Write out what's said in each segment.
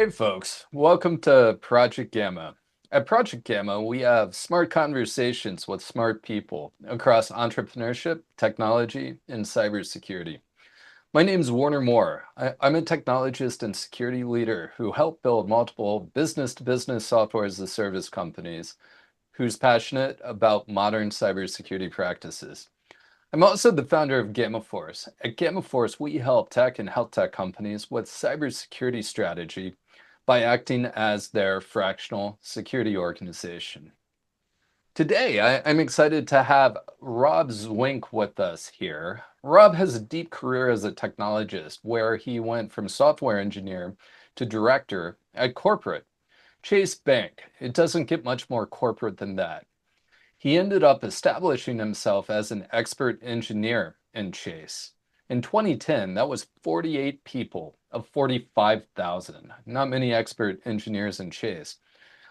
Hey folks, welcome to Project Gamma. At Project Gamma, we have smart conversations with smart people across entrepreneurship, technology, and cybersecurity. My name is Warner Moore. I'm a technologist and security leader who helped build multiple business-to-business software as a service companies who's passionate about modern cybersecurity practices. I'm also the founder of Gamma Force. At Gamma Force, we help tech and health tech companies with cybersecurity strategy by acting as their fractional security organization. Today, I'm excited to have Rob Zwink with us here. Rob has a deep career as a technologist where he went from software engineer to director at corporate Chase Bank. It doesn't get much more corporate than that. He ended up establishing himself as an expert engineer in Chase. In 2010, that was 48 people of 45,000. Not many expert engineers in Chase,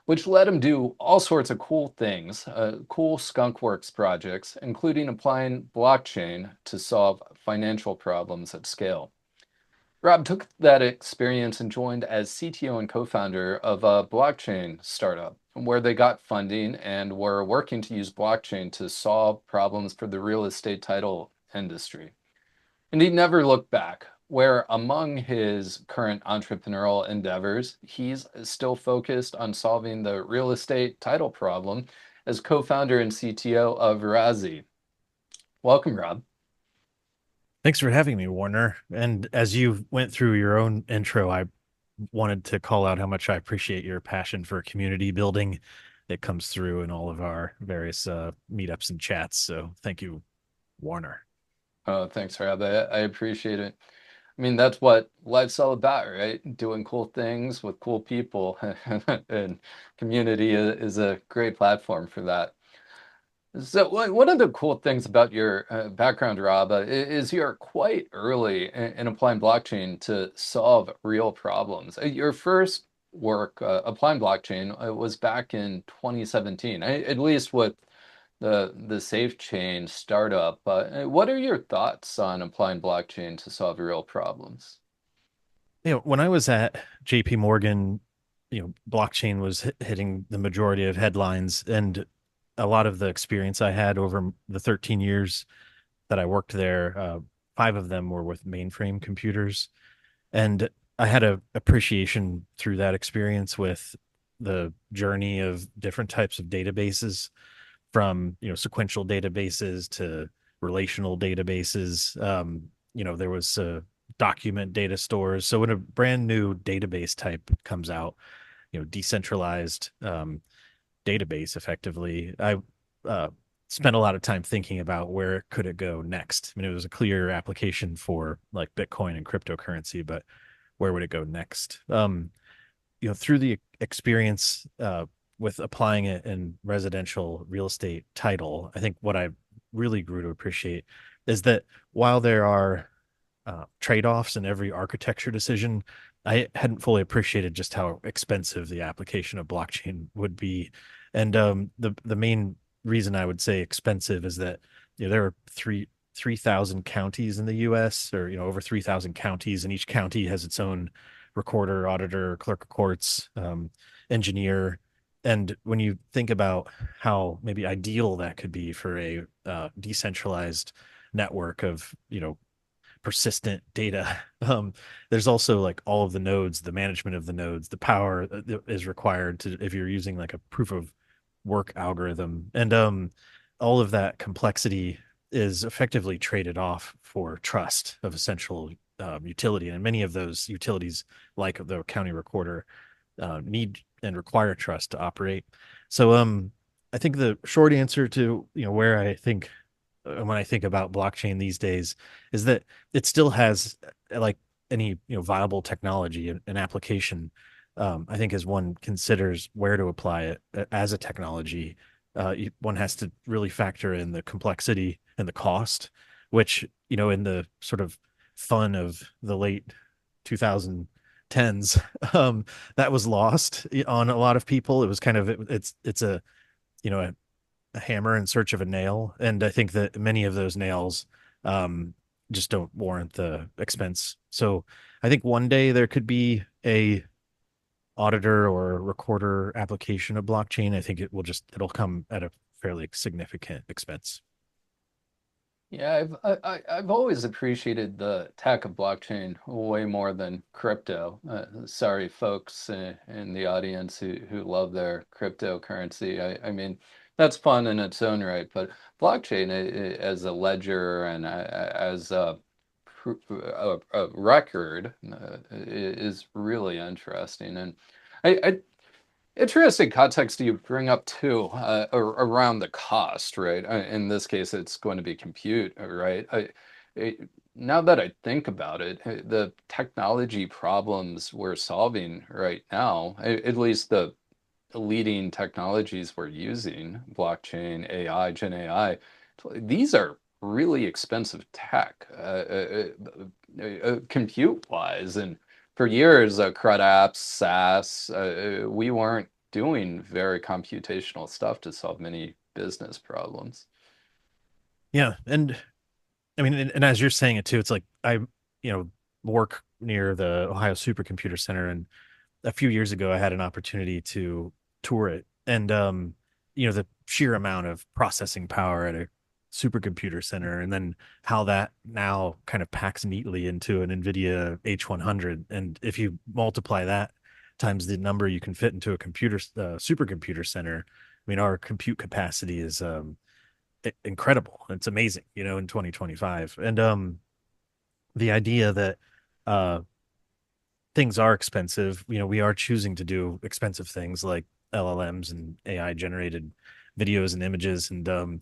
which let him do all sorts of cool things, cool skunkworks projects, including applying blockchain to solve financial problems at scale. Rob took that experience and joined as CTO and co-founder of a blockchain startup where they got funding and were working to use blockchain to solve problems for the real estate title industry. And he never looked back, where among his current entrepreneurial endeavors, he's still focused on solving the real estate title problem as co-founder and CTO of Razi. Welcome, Rob. Thanks for having me, Warner. And as you went through your own intro, I wanted to call out how much I appreciate your passion for community building that comes through in all of our various meetups and chats. So thank you, Warner. Oh, thanks, Rob. I appreciate it. I mean, that's what life's all about, right? Doing cool things with cool people. And community is a great platform for that. So, one of the cool things about your background, Rob, is you're quite early in applying blockchain to solve real problems. Your first work applying blockchain was back in 2017, at least with the Safe Chain startup. What are your thoughts on applying blockchain to solve real problems? When I was at JPMorgan, blockchain was hitting the majority of headlines, and a lot of the experience I had over the 13 years that I worked there, five of them were with mainframe computers. And I had a appreciation through that experience with the journey of different types of databases, from sequential databases to relational databases. There was document data stores. So when a brand new database type comes out, decentralized database, effectively, I uh, spent a lot of time thinking about where could it go next. I mean, it was a clear application for like Bitcoin and cryptocurrency, but where would it go next? Through the experience with applying it in residential real estate title, I think what I really grew to appreciate is that while there are trade-offs in every architecture decision, I hadn't fully appreciated just how expensive the application of blockchain would be. And the main reason I would say expensive is that there are 3,000 counties in the U.S., or over 3,000 counties, and each county has its own recorder, auditor, clerk of courts, engineer. And when you think about how maybe ideal that could be for a decentralized network of persistent data, there's also like all of the nodes, the management of the nodes, the power that is required to if you're using like a proof of work algorithm, and all of that complexity is effectively traded off for trust of essential utility. And many of those utilities, like the county recorder, need and require trust to operate. So I think the short answer to where I think when I think about blockchain these days is that it still has like any viable technology and application. I think as one considers where to apply it as a technology, one has to really factor in the complexity and the cost, which in the sort of fun of the late 2010s, that was lost on a lot of people. It was kind of it's a you know a hammer in search of a nail, and I think that many of those nails just don't warrant the expense. So I think one day there could be a auditor or recorder application of blockchain, I think it'll come at a fairly significant expense. Yeah, I've always appreciated the tech of blockchain way more than crypto. Sorry, folks in the audience who love their cryptocurrency. I mean, that's fun in its own right, but blockchain as a ledger and as a record is really interesting. And I interesting context you bring up too, around the cost, right? In this case, it's going to be compute, right? Now that I think about it, the technology problems we're solving right now, at least the leading technologies we're using, blockchain, AI, Gen AI, these are really expensive tech, compute-wise. And for years, CRUD apps, SaaS, we weren't doing very computational stuff to solve many business problems. Yeah, and I mean, and as you're saying it too, it's like work near the Ohio Supercomputer Center, and a few years ago, I had an opportunity to tour it, and the sheer amount of processing power at a supercomputer center, and then how that now kind of packs neatly into an NVIDIA H100, and if you multiply that times the number you can fit into a supercomputer center, I mean, our compute capacity is incredible. It's amazing, in 2025, and the idea that uh things are expensive. We are choosing to do expensive things like LLMs and AI generated videos and images, and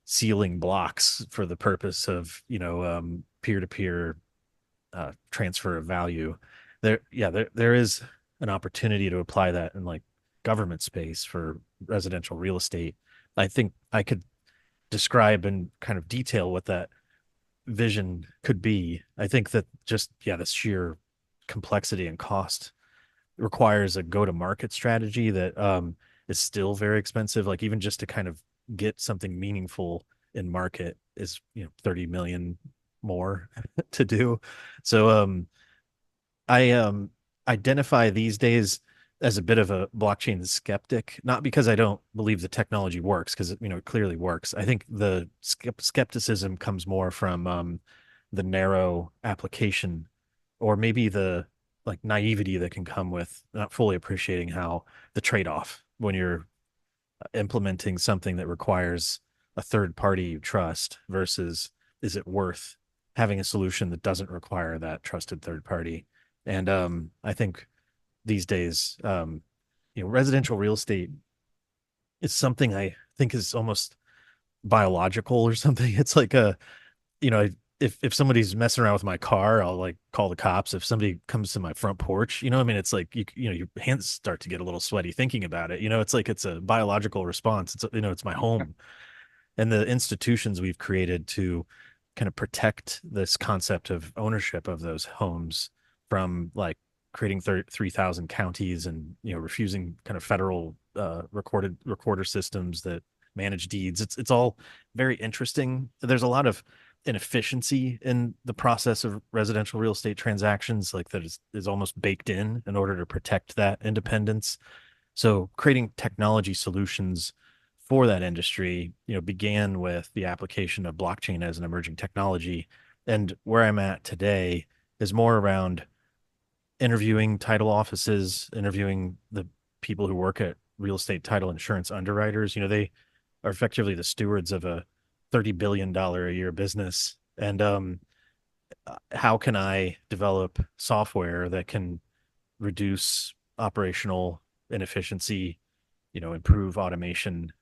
sealing blocks for the purpose of, peer to peer transfer of value. There is an opportunity to apply that in like government space for residential real estate. I think I could describe and kind of detail what that vision could be. I think that just, yeah, the sheer complexity and cost requires a go-to-market strategy that is still very expensive. Like even just to kind of get something meaningful in market is 30 million more to do. So I identify these days as a bit of a blockchain skeptic, not because I don't believe the technology works, because it clearly works. I think the skepticism comes more from the narrow application, or maybe the like naivety that can come with not fully appreciating how the trade-off when you're implementing something that requires a third party you trust versus is it worth having a solution that doesn't require that trusted third party. And I think these days, residential real estate is something I think is almost biological or something. It's like you know, if somebody's messing around with my car, I'll like call the cops. If somebody comes to my front porch, I mean, it's like your hands start to get a little sweaty thinking about it. It's like it's a biological response. It's my home, and the institutions we've created to kind of protect this concept of ownership of those homes from like creating 3,000 counties and refusing kind of federal recorder systems that manage deeds. It's all very interesting. There's a lot of inefficiency in the process of residential real estate transactions, like that is almost baked in order to protect that independence. So creating technology solutions for that industry, began with the application of blockchain as an emerging technology. And where I'm at today is more around interviewing title offices, interviewing the people who work at real estate title insurance underwriters. They are effectively the stewards of a $30 billion a year business. And how can I develop software that can reduce operational inefficiency, improve automation,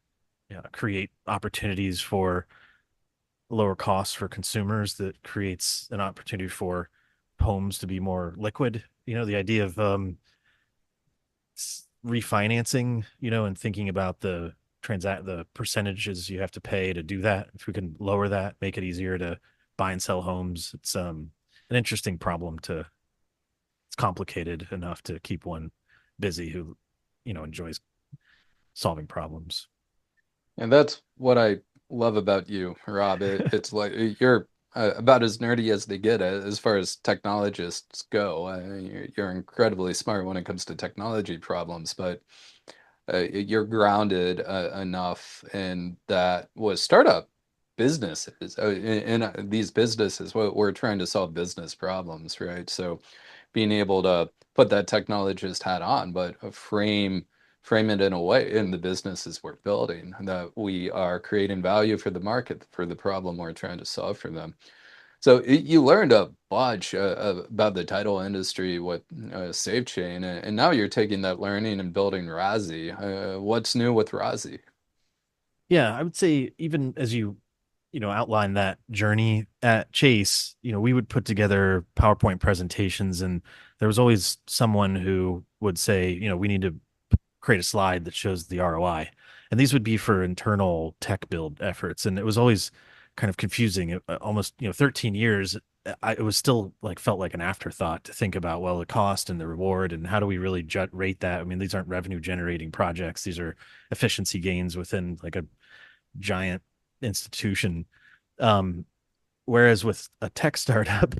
create opportunities for lower costs for consumers that creates an opportunity for homes to be more liquid. The idea of refinancing, and thinking about the percentages you have to pay to do that. If we can lower that, make it easier to buy and sell homes, it's an interesting problem to. It's complicated enough to keep one busy who enjoys solving problems. And that's what I love about you, Rob. It's like you're about as nerdy as they get as far as technologists go. You're incredibly smart when it comes to technology problems, but you're grounded enough in that was startup businesses. In these businesses, we're trying to solve business problems, right? So being able to put that technologist hat on, but frame it in a way in the businesses we're building that we are creating value for the market for the problem we're trying to solve for them. So you learned a bunch about the title industry with SafeChain, and now you're taking that learning and building Razi. What's new with Razi? Yeah, I would say even as you outline that journey at Chase, we would put together PowerPoint presentations, and there was always someone who would say, we need to create a slide that shows the ROI. And these would be for internal tech build efforts. And it was always kind of confusing. Almost, 13 years, it was still like felt like an afterthought to think about, well, the cost and the reward and how do we really rate that? I mean, these aren't revenue generating projects. These are efficiency gains within like a giant institution. Um, Whereas with a tech startup,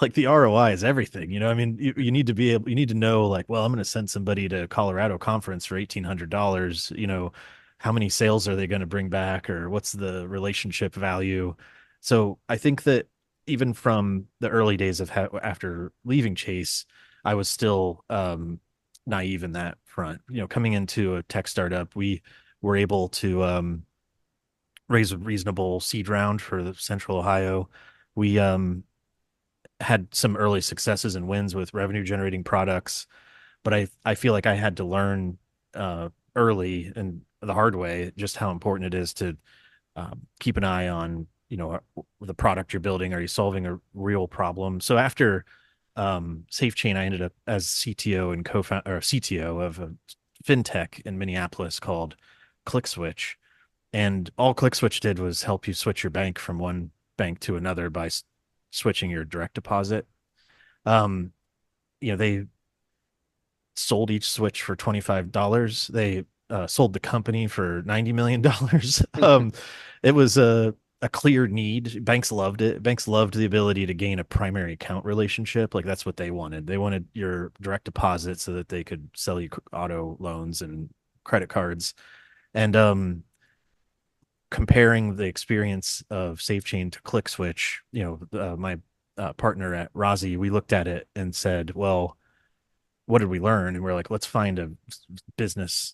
like the ROI is everything. I mean, you need to be able, you need to know, like, well, I'm going to send somebody to Colorado conference for $1,800. How many sales are they going to bring back, or what's the relationship value? So I think that even from the early days of after leaving Chase, I was still naive in that front. Coming into a tech startup, we were able to raise a reasonable seed round for the Central Ohio. We had some early successes and wins with revenue generating products, but I feel like I had to learn early and the hard way just how important it is to keep an eye on the product you're building. Are you solving a real problem? So after SafeChain, I ended up as CTO and co-founder or CTO of a fintech in Minneapolis called ClickSwitch, and all ClickSwitch did was help you switch your bank from one bank to another by switching your direct deposit. Um, they sold each switch for $25. They sold the company for $90 million. It was a clear need. Banks loved it. Banks loved the ability to gain a primary account relationship. Like that's what they wanted. They wanted your direct deposit so that they could sell you auto loans and credit cards. And comparing the experience of SafeChain to ClickSwitch, my partner at Razi, we looked at it and said, well, what did we learn? And we're like, let's find a business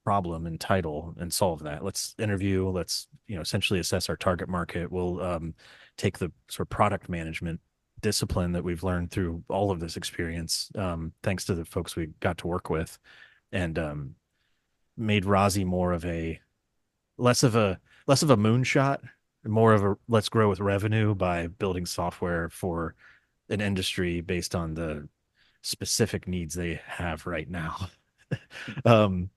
problem and title and solve that. Let's interview, let's, essentially assess our target market. We'll take the sort of product management discipline that we've learned through all of this experience, thanks to the folks we got to work with, and made Razi more of a less of a less of a moonshot, more of a let's grow with revenue by building software for an industry based on the specific needs they have right now. um,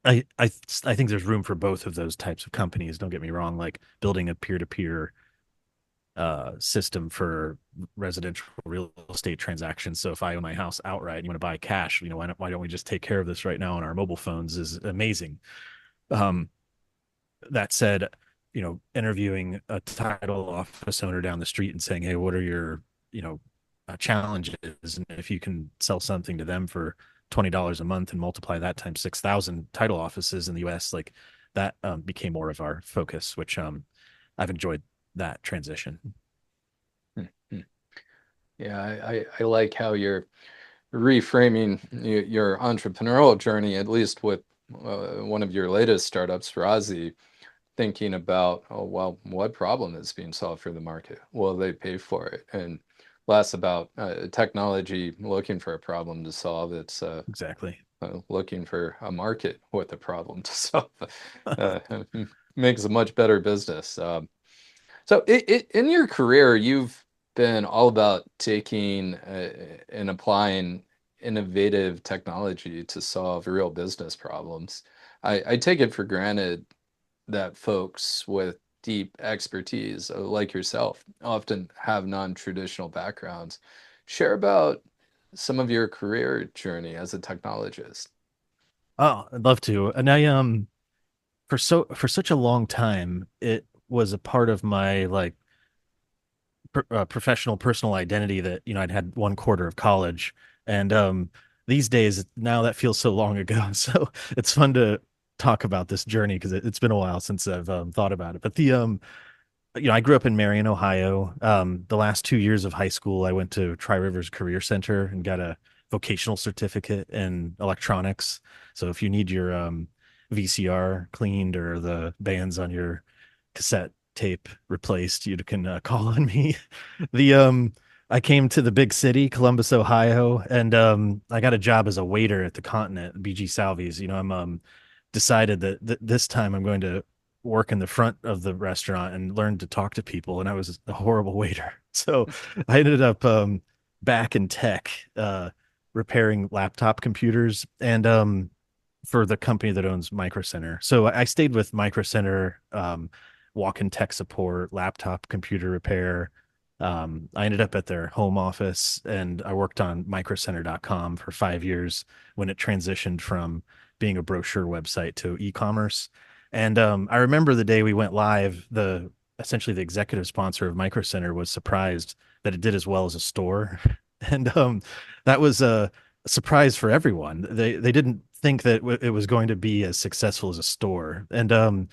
I think there's room for both of those types of companies. Don't get me wrong, like building a peer-to-peer system for residential real estate transactions. So if I own my house outright and you want to buy cash, why don't we just take care of this right now on our mobile phones is amazing. Um, that said, interviewing a title office owner down the street and saying, hey, what are your, challenges? And if you can sell something to them for $20 a month and multiply that times 6,000 title offices in the US, like that became more of our focus, which I've enjoyed that transition. Hmm. Yeah, I like how you're reframing your entrepreneurial journey, at least with one of your latest startups, Razi, thinking about, oh, well, what problem is being solved for the market? Will they pay for it? And less about technology looking for a problem to solve. It's Exactly. looking for a market with a problem to solve. Uh, Makes a much better business. So in your career, you've been all about taking and applying innovative technology to solve real business problems. I take it for granted that folks with deep expertise, like yourself, often have non-traditional backgrounds. Share about some of your career journey as a technologist. Oh, I'd love to. And for such a long time, it was a part of my like professional personal identity that I'd had one quarter of college, and these days now that feels so long ago. So it's fun to talk about this journey because it's been a while since I've thought about it. But I grew up in Marion, Ohio. The last 2 years of high school, I went to Tri Rivers Career Center and got a vocational certificate in electronics. So if you need your VCR cleaned or the bands on your cassette tape replaced, you can call on me. The I came to the big city, Columbus, Ohio, and I got a job as a waiter at the Continent, BG Salvies. I'm decided that this time I'm going to work in the front of the restaurant and learn to talk to people, and I was a horrible waiter. So I ended up back in tech, repairing laptop computers, and for the company that owns Micro Center. So I stayed with Micro Center, walk-in tech support, laptop computer repair. I ended up at their home office, and I worked on microcenter.com for 5 years when it transitioned from being a brochure website to e-commerce. And I remember the day we went live, the essentially the executive sponsor of Micro Center was surprised that it did as well as a store. And that was a surprise for everyone. They didn't think that it was going to be as successful as a store. And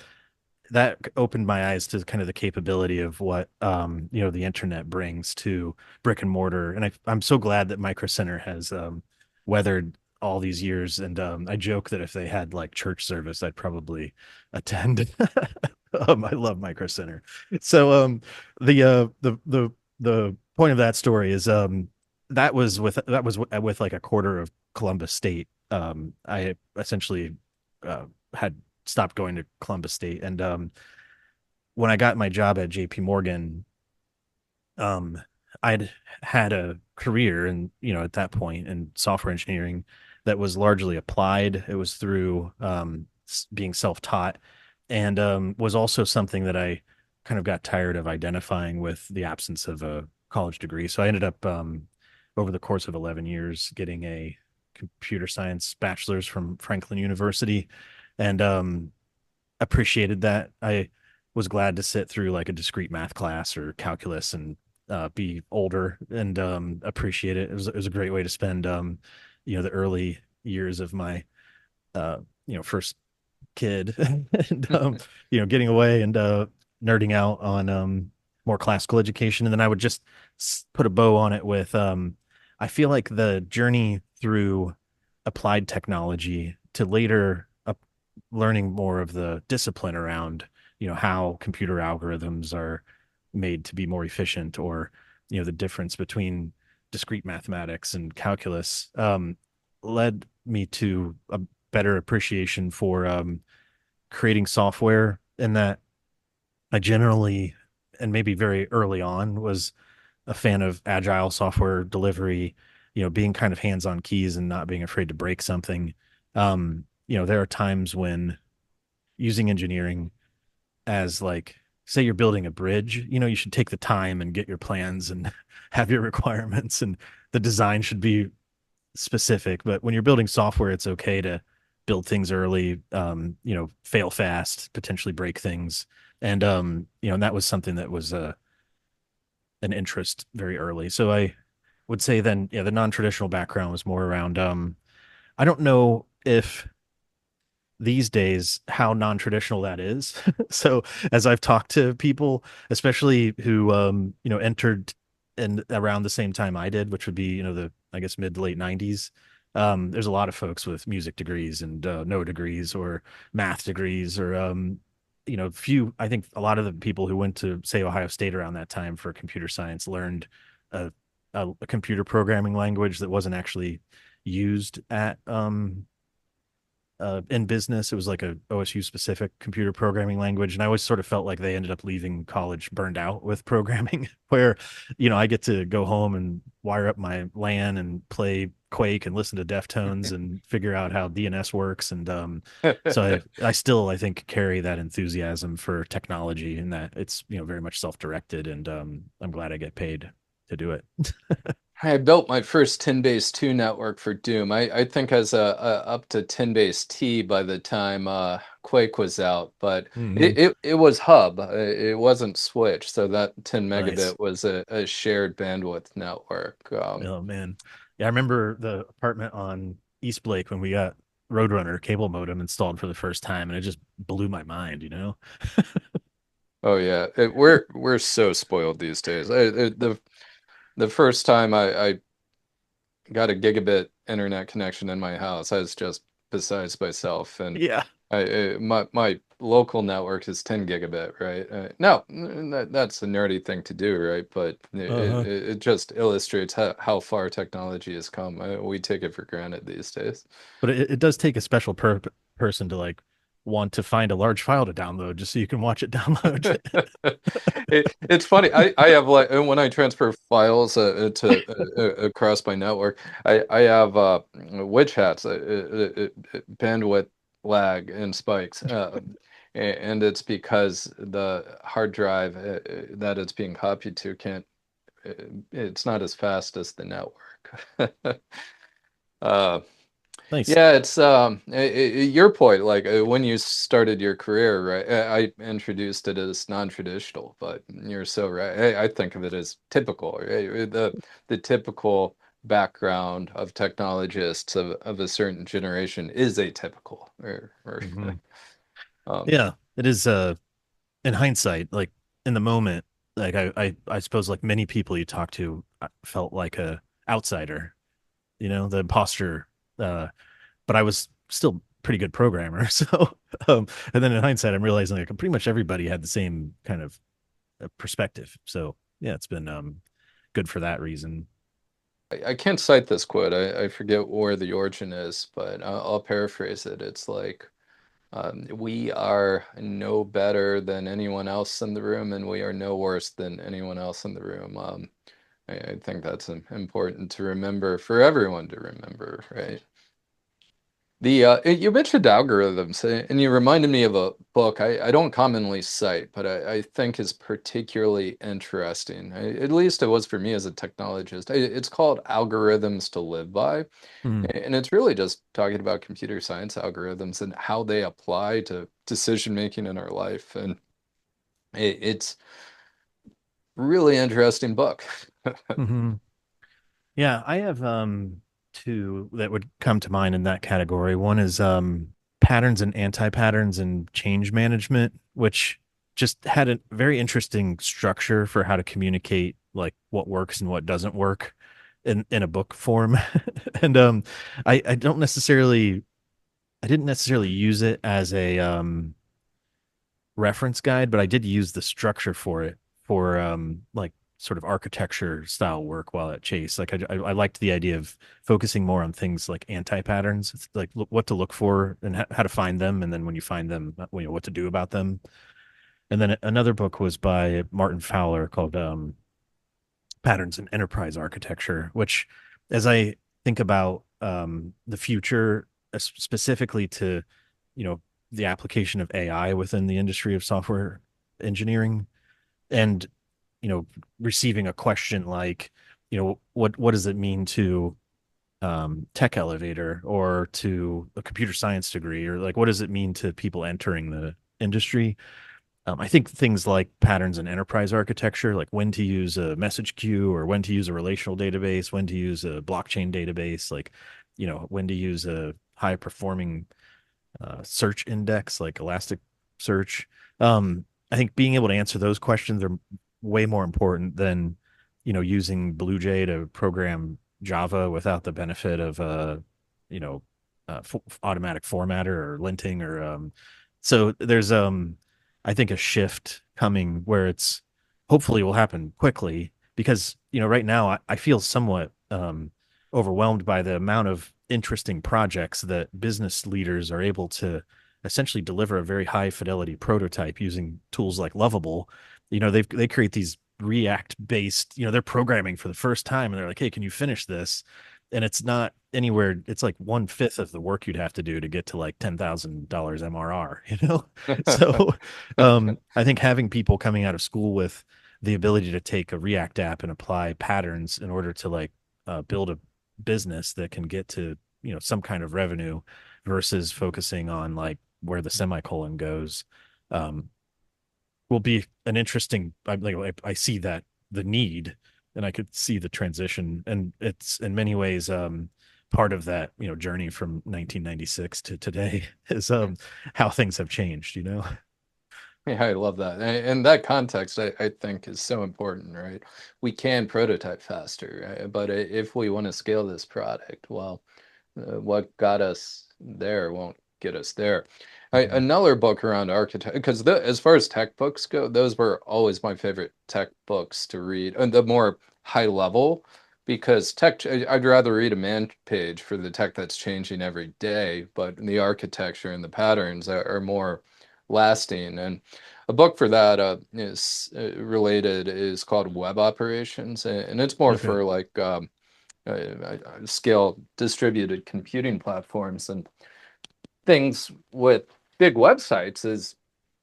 that opened my eyes to kind of the capability of what the internet brings to brick and mortar. And I'm so glad that Micro Center has weathered all these years. And I joke that if they had like church service, I'd probably attend. I love Micro Center. So the point of that story is that was with like a quarter of Columbus State. I essentially had stopped going to Columbus State, and when I got my job at JPMorgan, um, I'd had a career, and at that point in software engineering that was largely applied. It was through being self-taught, and was also something that I kind of got tired of identifying with the absence of a college degree. So I ended up over the course of 11 years getting a computer science bachelor's from Franklin University, and appreciated that. I was glad to sit through like a discrete math class or calculus and be older and appreciate it. It was a great way to spend the early years of my uh, first kid, and getting away and nerding out on more classical education. And then I would just put a bow on it with I feel like the journey through applied technology to later learning more of the discipline around how computer algorithms are made to be more efficient, or the difference between discrete mathematics and calculus, led me to a better appreciation for creating software. And that I generally, and maybe very early on, was a fan of agile software delivery, being kind of hands on keys and not being afraid to break something. There are times when using engineering as like, say you're building a bridge, you should take the time and get your plans and have your requirements, and the design should be specific. But when you're building software, it's okay to build things early, fail fast, potentially break things. And and that was something that was an interest very early. So I would say then, yeah, the non-traditional background was more around I don't know if these days how non-traditional that is. So as I've talked to people, especially who entered in around the same time I did, which would be the, I guess, mid to late 90s, there's a lot of folks with music degrees and no degrees or math degrees, or few. I think a lot of the people who went to, say, Ohio State around that time for computer science learned a, a computer programming language that wasn't actually used at in business. It was like a OSU specific computer programming language. And I always sort of felt like they ended up leaving college burned out with programming, where, I get to go home and wire up my LAN and play Quake and listen to Deftones and figure out how DNS works. And so I still, I think, carry that enthusiasm for technology, and that it's, very much self-directed. And I'm glad I get paid to do it. I built my first 10 base 2 network for Doom. I think as a up to 10 base T by the time Quake was out, but Hmm. it was hub. It wasn't switch, so that 10 Nice. megabit was a shared bandwidth network. Oh man. Yeah, I remember the apartment on East Blake when we got Roadrunner cable modem installed for the first time, and it just blew my mind, you know? Oh yeah, we're so spoiled these days. The first time I got a gigabit internet connection in my house, I was just besides myself, and Yeah. my local network is 10 gigabit, right? No, that's a nerdy thing to do, right? But Uh-huh. it just illustrates how far technology has come. We take it for granted these days. But it does take a special person to like want to find a large file to download just so you can watch it download. It's funny. I have like when I transfer files to across my network, I have witch hats, bandwidth lag and spikes, and it's because the hard drive that it's being copied to can't. uh, It's not as fast as the network. Uh, Nice. yeah, it's your point. Like when you started your career, right? I introduced it as non-traditional, but you're so right. I think of it as typical, right? The typical background of technologists of a certain generation is atypical, or Hmm. um, Yeah, it is in hindsight, like in the moment, like I suppose like many people you talk to I felt like a outsider, you know, the imposter. But I was still pretty good programmer. So and then in hindsight, I'm realizing like pretty much everybody had the same kind of perspective. So yeah, it's been good for that reason. I can't cite this quote. I forget where the origin is, but I'll paraphrase it. It's like. We are no better than anyone else in the room, and we are no worse than anyone else in the room. I think that's important to remember for everyone to remember, right? You mentioned algorithms, and you reminded me of a book I don't commonly cite, but I think is particularly interesting. At least it was for me as a technologist. It's called Algorithms to Live By. Mm. And it's really just talking about computer science algorithms and how they apply to decision making in our life. And it's really interesting book. Hmm. Yeah, I have two that would come to mind in that category. One is patterns and anti-patterns and change management, which just had a very interesting structure for how to communicate like what works and what doesn't work in a book form. And I don't necessarily I didn't necessarily use it as a reference guide, but I did use the structure for it for like sort of architecture style work while at Chase. Like I liked the idea of focusing more on things like anti patterns, it's like what to look for and how to find them, and then when you find them, you know what to do about them. And then another book was by Martin Fowler called Patterns in Enterprise Architecture, which, as I think about the future, specifically to, you know, the application of AI within the industry of software engineering, and you know, receiving a question like, you know, what does it mean to tech elevator or to a computer science degree, or like what does it mean to people entering the industry? I think things like patterns in enterprise architecture, like when to use a message queue or when to use a relational database, when to use a blockchain database, like, you know, when to use a high performing search index like Elasticsearch. I think being able to answer those questions are way more important than, you know, using BlueJ to program Java without the benefit of you know, automatic formatter or linting or so there's I think a shift coming where it's hopefully will happen quickly because, you know, right now I feel somewhat overwhelmed by the amount of interesting projects that business leaders are able to essentially deliver a very high fidelity prototype using tools like Lovable. You know, they create these React based, you know, they're programming for the first time and they're like, hey, can you finish this? And it's not anywhere, it's like 1/5 of the work you'd have to do to get to like $10,000 MRR, you know? So I think having people coming out of school with the ability to take a React app and apply patterns in order to like build a business that can get to, some kind of revenue versus focusing on like where the semicolon goes, um, will be an interesting. I see that the need, and I could see the transition, and it's in many ways part of that journey from 1996 to today is how things have changed. Yeah, I love that. And that context, I think, is so important, right? We can prototype faster, right? But if we want to scale this product, well, what got us there won't get us there. Mhm. Another book around architect, because as far as tech books go, those were always my favorite tech books to read, and the more high level, because tech, I'd rather read a man page for the tech that's changing every day, but the architecture and the patterns are more lasting. And a book for that is related is called Web Operations, and it's more Okay. for like scale distributed computing platforms and things with big websites is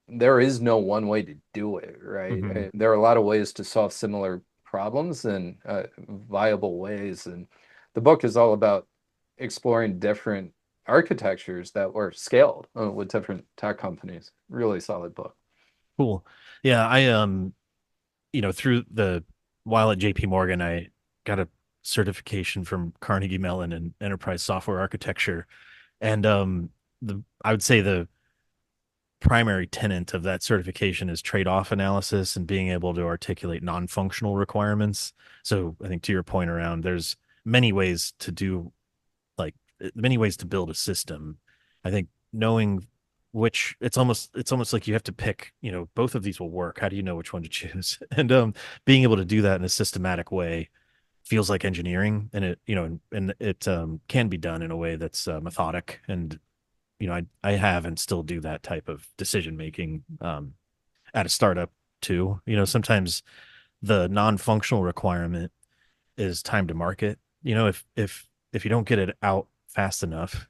there is no one way to do it, right? Hmm. There are a lot of ways to solve similar problems and viable ways. And the book is all about exploring different architectures that were scaled with different tech companies. Really solid book. Cool. Yeah, through the while at JPMorgan, I got a certification from Carnegie Mellon in enterprise software architecture. And I would say the primary tenet of that certification is trade-off analysis and being able to articulate non-functional requirements. So I think to your point around there's many ways to do like many ways to build a system. I think knowing which it's almost like you have to pick, both of these will work. How do you know which one to choose? And being able to do that in a systematic way feels like engineering, and it can be done in a way that's methodic. And I have and still do that type of decision making at a startup too. Sometimes the non-functional requirement is time to market. If you don't get it out fast enough,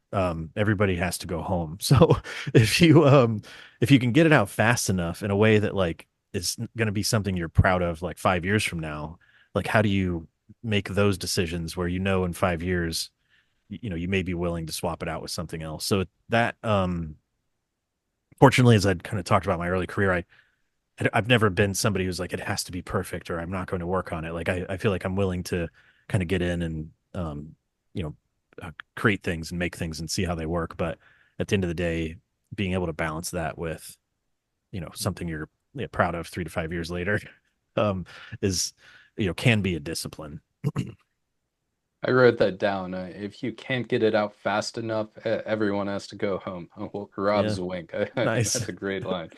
everybody has to go home. So if you can get it out fast enough in a way that like is going to be something you're proud of like 5 years from now, like how do you make those decisions where in 5 years you may be willing to swap it out with something else. So that fortunately, as I'd kind of talked about my early career, I've never been somebody who's like, it has to be perfect or I'm not going to work on it. Like I feel like I'm willing to kind of get in and, you know, create things and make things and see how they work. But at the end of the day, being able to balance that with, something you're proud of 3 to 5 years later, um, is, can be a discipline. I wrote that down. If you can't get it out fast enough, everyone has to go home. Oh, Rob Yeah. Zwink. Nice. That's a great line.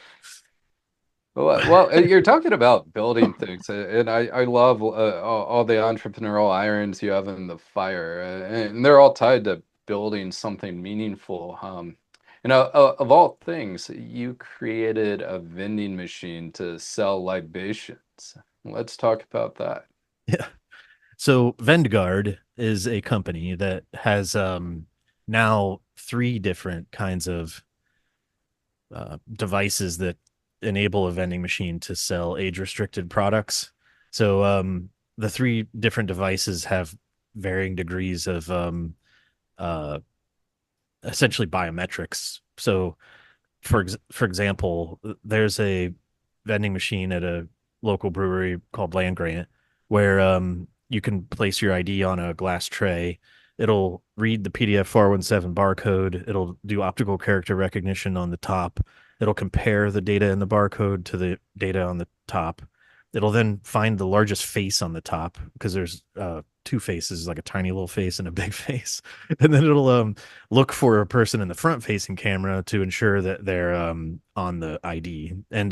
You're talking about building things, and I love all the entrepreneurial irons you have in the fire, and they're all tied to building something meaningful. Of all things, you created a vending machine to sell libations. Let's talk about that. Yeah. So VendGuard is a company that has now three different kinds of devices that enable a vending machine to sell age-restricted products. So the three different devices have varying degrees of uh, essentially biometrics. So for example, there's a vending machine at a local brewery called Land Grant where you can place your ID on a glass tray. It'll read the PDF 417 barcode. It'll do optical character recognition on the top. It'll compare the data in the barcode to the data on the top. It'll then find the largest face on the top because there's two faces, like a tiny little face and a big face. And then it'll look for a person in the front facing camera to ensure that they're on the ID. And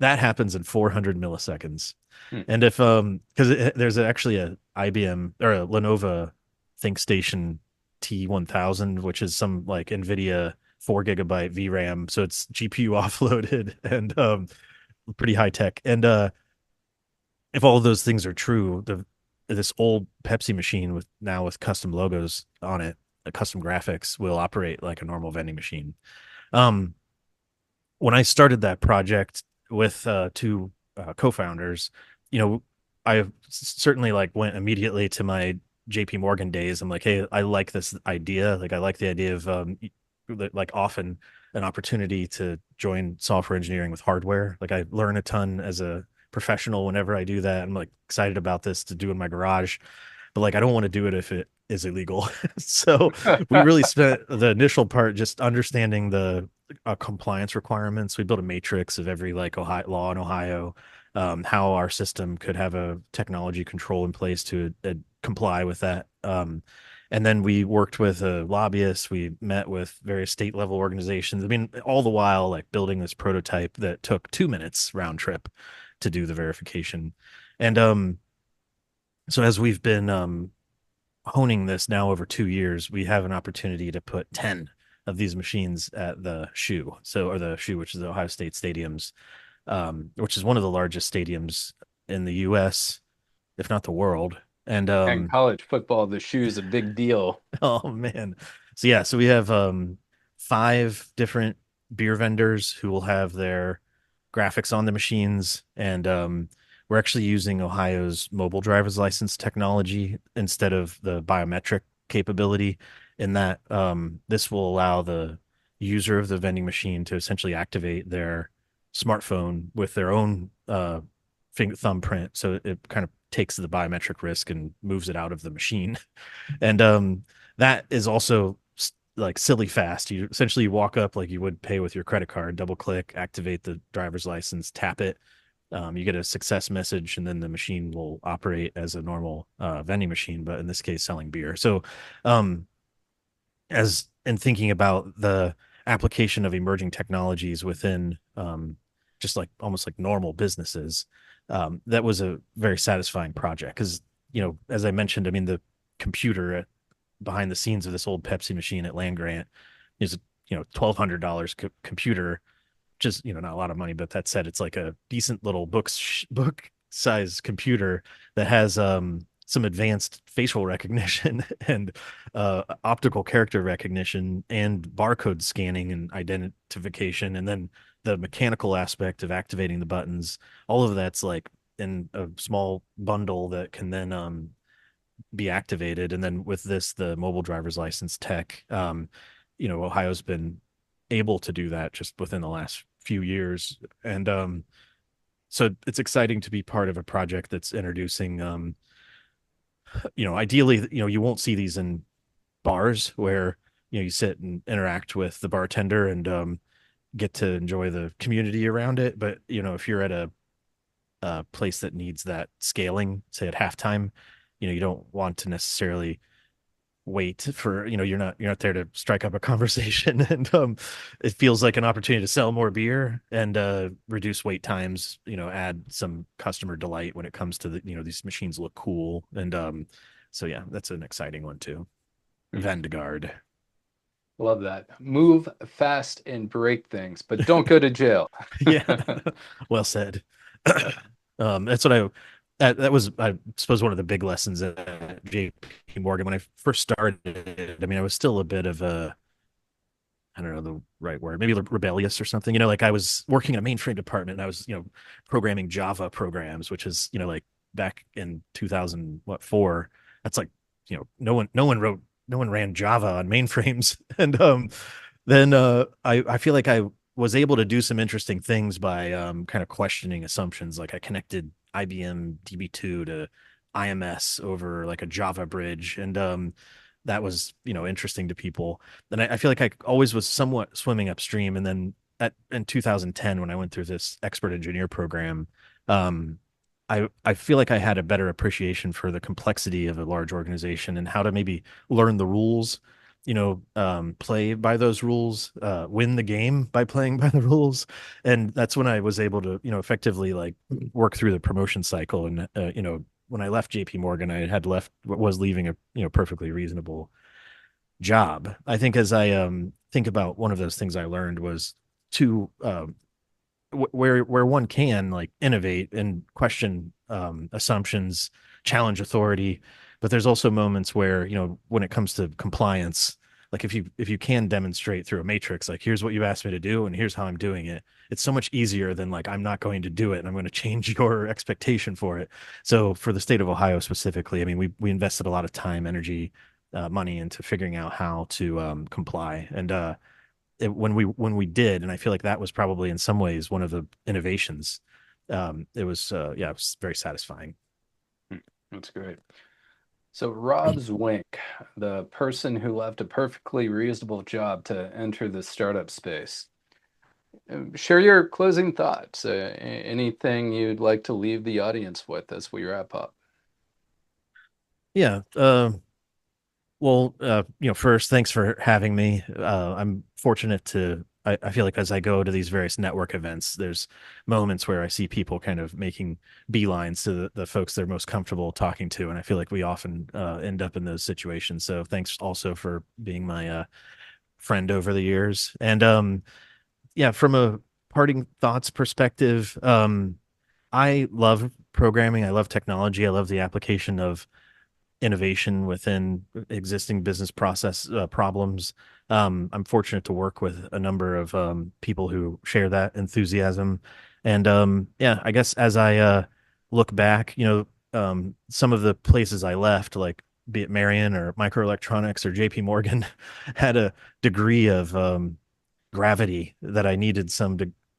that happens in 400 milliseconds. Hmm. And if because there's actually a IBM or a Lenovo ThinkStation T1000, which is some like NVIDIA 4 GB VRAM. So it's GPU offloaded and pretty high tech. And if all of those things are true, this old Pepsi machine with custom logos on it, custom graphics, will operate like a normal vending machine. Um, when I started that project with two co-founders, you know, I certainly like went immediately to my JPMorgan days, I'm like, hey, I like this idea. Like I like the idea of like often an opportunity to join software engineering with hardware. Like I learn a ton as a professional whenever I do that. I'm like excited about this to do in my garage, but like I don't want to do it if it is illegal. So we really spent the initial part just understanding the compliance requirements. We built a matrix of every like Ohio law in Ohio, how our system could have a technology control in place to comply with that. And then we worked with lobbyists. We met with various state level organizations. I mean, all the while like building this prototype that took 2 minutes round trip to do the verification. And so as we've been honing this now over 2 years, we have an opportunity to put 10 of these machines at the shoe. So, or the shoe, which is the Ohio State Stadiums, which is one of the largest stadiums in the US, if not the world. And And college football, the shoe is a big deal. oh man. So yeah, so we have five different beer vendors who will have their graphics on the machines, and we're actually using Ohio's mobile driver's license technology instead of the biometric capability, in that this will allow the user of the vending machine to essentially activate their smartphone with their own thumbprint, so it kind of takes the biometric risk and moves it out of the machine. And that is also like silly fast. You essentially walk up like you would pay with your credit card, double click, activate the driver's license, tap it. You get a success message, and then the machine will operate as a normal vending machine, but in this case, selling beer. So, um, as in thinking about the application of emerging technologies within just like almost like normal businesses, that was a very satisfying project because, as I mentioned, I mean, the computer behind the scenes of this old Pepsi machine at land grant is a $1,200 computer, just not a lot of money, but that said, it's like a decent little book size computer that has some advanced facial recognition and optical character recognition and barcode scanning and identification, and then the mechanical aspect of activating the buttons. All of that's like in a small bundle that can then be activated. And then with this, the mobile driver's license tech, Ohio's been able to do that just within the last few years. And so it's exciting to be part of a project that's introducing, ideally, you won't see these in bars where, you sit and interact with the bartender and get to enjoy the community around it. But, if you're at a place that needs that scaling, say at halftime, you don't want to necessarily wait for, you're not there to strike up a conversation. And it feels like an opportunity to sell more beer and reduce wait times, add some customer delight when it comes to these machines look cool. And so yeah, that's an exciting one too. VendGuard. Love that. Move fast and break things, but don't go to jail. Yeah. Well said. That's what that was, I suppose, one of the big lessons at JP Morgan when I first started. I mean, I was still a bit of a, I don't know the right word, maybe rebellious or something. Like I was working in a mainframe department and I was, programming Java programs, which is, like back in 2000, what, four, that's like, no one ran Java on mainframes. And then I feel like I was able to do some interesting things by kind of questioning assumptions. Like I connected IBM DB2 to IMS over like a Java bridge, and that was interesting to people. And I feel like I always was somewhat swimming upstream. And then in 2010, when I went through this expert engineer program, um, I feel like I had a better appreciation for the complexity of a large organization and how to maybe learn the rules, play by those rules, win the game by playing by the rules. And that's when I was able to, effectively like work through the promotion cycle. And, when I left JP Morgan, I had was leaving a, perfectly reasonable job. I think as I think about one of those things I learned was to where one can like innovate and question assumptions, challenge authority, but there's also moments where when it comes to compliance, like if you can demonstrate through a matrix, like here's what you asked me to do and here's how I'm doing it, it's so much easier than like I'm not going to do it and I'm going to change your expectation for it. So for the state of Ohio specifically, I mean, we invested a lot of time, energy, money into figuring out how to comply. And when we did, and I feel like that was probably in some ways one of the innovations. It was yeah, it was very satisfying. Hmm, that's great. So Rob Zwink, the person who left a perfectly reasonable job to enter the startup space. Share your closing thoughts. Anything you'd like to leave the audience with as we wrap up? Yeah. Well, first, thanks for having me. I'm fortunate I feel like as I go to these various network events, there's moments where I see people kind of making beelines to the folks they're most comfortable talking to. And I feel like we often end up in those situations. So thanks also for being my friend over the years. And yeah, from a parting thoughts perspective, I love programming. I love technology. I love the application of innovation within existing business process problems. I'm fortunate to work with a number of people who share that enthusiasm. And yeah, I guess as I look back, some of the places I left, like be it Marion or microelectronics or JPMorgan, had a degree of gravity that I needed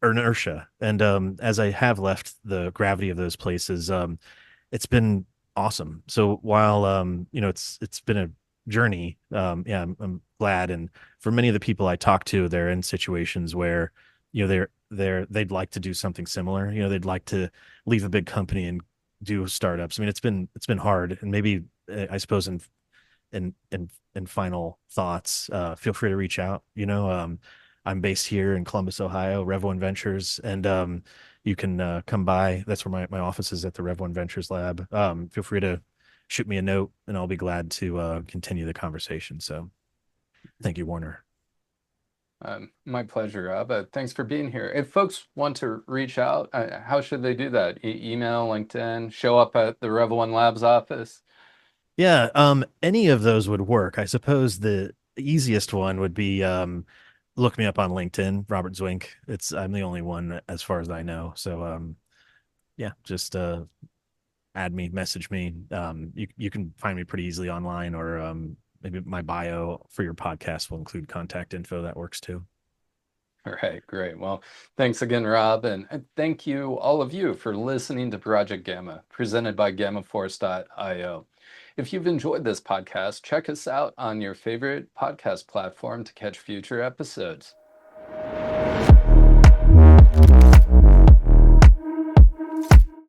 inertia. And as I have left the gravity of those places, it's been awesome. So while it's been a journey, yeah, I'm glad. And for many of the people I talk to, they're in situations where they'd like to do something similar. They'd like to leave a big company and do startups. I mean, it's been hard, and maybe I suppose in final thoughts, feel free to reach out. I'm based here in Columbus, Ohio, Rev One Ventures, and you can come by. That's where my office is, at the Rev One Ventures Lab. Feel free to shoot me a note, and I'll be glad to continue the conversation. So, thank you, Warner. My pleasure, Rob. Thanks for being here. If folks want to reach out, how should they do that? Email, LinkedIn, show up at the Revel One Labs office? Yeah, any of those would work. I suppose the easiest one would be look me up on LinkedIn, Robert Zwink. I'm the only one as far as I know. So yeah, just add me, message me. You can find me pretty easily online, or maybe my bio for your podcast will include contact info. That works too. All right, great. Well, thanks again, Rob, and thank you, all of you, for listening to Project Gamma, presented by GammaForce.io. If you've enjoyed this podcast, check us out on your favorite podcast platform to catch future episodes.